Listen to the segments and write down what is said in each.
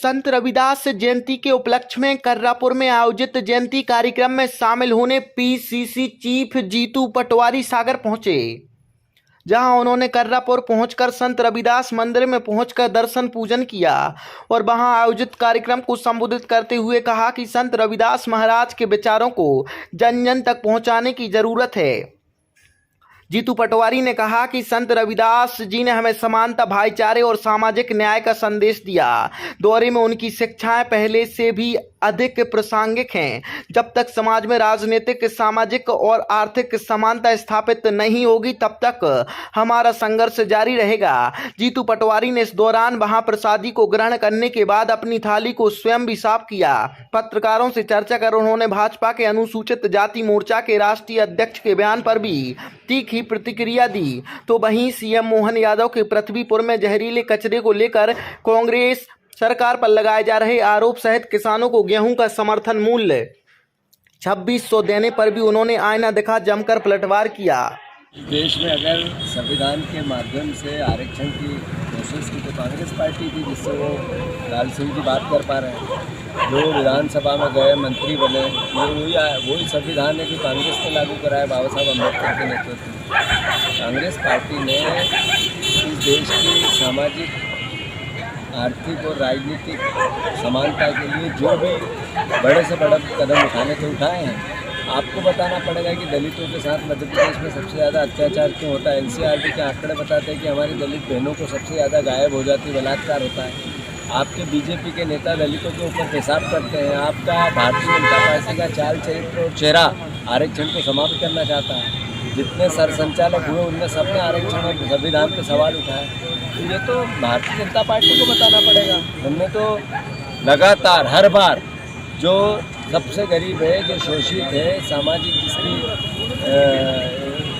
संत रविदास जयंती के उपलक्ष्य में कर्रापुर में आयोजित जयंती कार्यक्रम में शामिल होने पीसीसी चीफ जीतू पटवारी सागर पहुंचे, जहां उन्होंने कर्रापुर पहुंचकर संत रविदास मंदिर में पहुंचकर दर्शन पूजन किया और वहां आयोजित कार्यक्रम को संबोधित करते हुए कहा कि संत रविदास महाराज के विचारों को जन जन तक पहुंचाने की जरूरत है। जीतू पटवारी ने कहा कि संत रविदास जी ने हमें समानता, भाईचारे और सामाजिक न्याय का संदेश दिया। दौरे में उनकी शिक्षाएं पहले से भी अधिक प्रासंगिक हैं। जब तक समाज में राजनीतिक, सामाजिक और आर्थिक समानता स्थापित नहीं होगी, तब तक हमारा संघर्ष जारी रहेगा। जीतू पटवारी ने इस दौरान वहां प्रसादी को ग्रहण करने के बाद अपनी थाली को स्वयं भी साफ किया। पत्रकारों से चर्चा कर उन्होंने भाजपा के अनुसूचित जाति मोर्चा के राष्ट्रीय अध्यक्ष के बयान पर भी तीखी प्रतिक्रिया दी। तो वहीं सीएम मोहन यादव के पृथ्वीपुर में जहरीले कचरे को लेकर कांग्रेस सरकार पर लगाए जा रहे आरोप सहित किसानों को गेहूं का समर्थन मूल्य 2600 देने पर भी उन्होंने आईना दिखा जमकर पलटवार किया। देश में अगर संविधान के माध्यम से आरक्षण की कोशिश की तो कांग्रेस पार्टी थी, जिससे वो लाल सिंह की बात कर पा रहे हैं। जो विधानसभा में गए, मंत्री बने, वही संविधान है कि कांग्रेस ने लागू कराया बाबा साहब अम्बेडकर के नेतृत्व में। कांग्रेस पार्टी ने इस देश की सामाजिक, आर्थिक और राजनीतिक समानता के लिए जो भी बड़े से बड़ा कदम उठाने के उठाए हैं। आपको बताना पड़ेगा कि दलितों के साथ मध्य प्रदेश में सबसे ज़्यादा अत्याचार क्यों होता है। एनसीईआरटी के आंकड़े बताते हैं कि हमारी दलित बहनों को सबसे ज़्यादा गायब हो जाती, बलात्कार होता है। आपके बीजेपी के नेता दलितों के ऊपर पेशाब करते हैं। आपका भारतीय जनता पार्टी का चाल चरित्र और चेहरा आरक्षण को समाप्त करना चाहता है। जितने सरसंचालक हुए उनने सबने आरक्षण और संविधान पे सवाल उठाए। तो ये तो भारतीय जनता पार्टी को बताना पड़ेगा। हमने तो लगातार हर बार जो सबसे गरीब है, जो शोषित है, सामाजिक जिसकी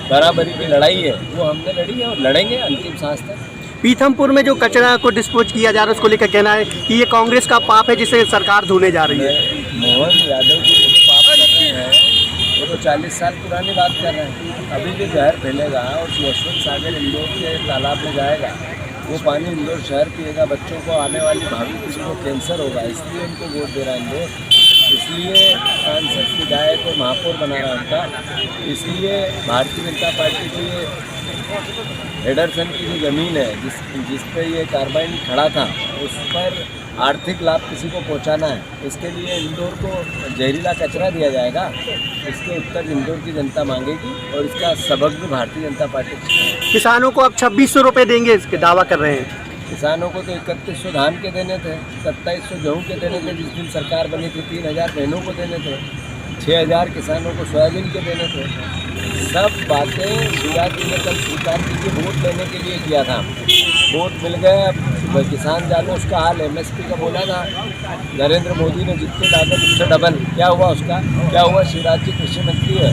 बराबरी की लड़ाई है, वो हमने लड़ी है और लड़ेंगे अंतिम सांस तक। पीथमपुर में जो कचरा को डिस्पोज किया जा रहा है, उसको लेकर कहना है कि ये कांग्रेस का पाप है जिसे सरकार धोने जा रही है। मोहन यादव जी जो पाप कर रहे हैं वो तो 40 साल पुरानी बात कर रहे हैं। अभी भी जहर फैलेगा और यशवंत सागर इंदौर के तालाब में जाएगा, वो पानी इंदौर शहर पिएगा, बच्चों को आने वाली भावी किसी को कैंसर होगा। इसलिए उनको वोट दे रहा है इंदौर, इसलिए सांसद विधायक और महापौर बना रहा उनका। इसलिए भारतीय जनता पार्टी की ये हेडरसन की जो ज़मीन है जिस पे ये कार्बाइन खड़ा था, उस पर आर्थिक लाभ किसी को पहुंचाना है। इसके लिए इंदौर को जहरीला कचरा दिया जाएगा। इसके उत्तर इंदौर की जनता मांगेगी और इसका सबक भी भारतीय जनता पार्टी को। किसानों को अब 2600 रुपये देंगे, इसके दावा कर रहे हैं। किसानों को तो 3100 धान के देने थे, 2700 गेहूँ के देने थे जिस दिन सरकार बनी थी, 3000 बहनों को देने थे, 6000 किसानों को सोयाबीन के देने थे। सब बातें शिवराज जी ने कल स्वीकार की वोट लेने के लिए किया था। वोट मिल गए। अब किसान जानो उसका हाल। MSP का बोला था नरेंद्र मोदी ने, जितनी लागत उससे डबल। क्या हुआ उसका? क्या हुआ? शिवराज जी कृषि मंत्री है,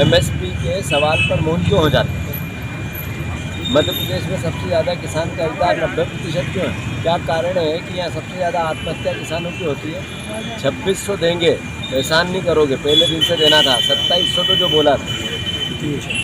MSP के सवाल पर मौन क्यों हो जाते? मध्य प्रदेश में सबसे ज़्यादा किसान का अधिकार 90% क्यों है? क्या कारण है कि यहाँ सबसे ज़्यादा आत्महत्या किसानों की होती है? 2600 देंगे, एहसान नहीं करोगे, पहले दिन से देना था। 2700 तो जो बोला था।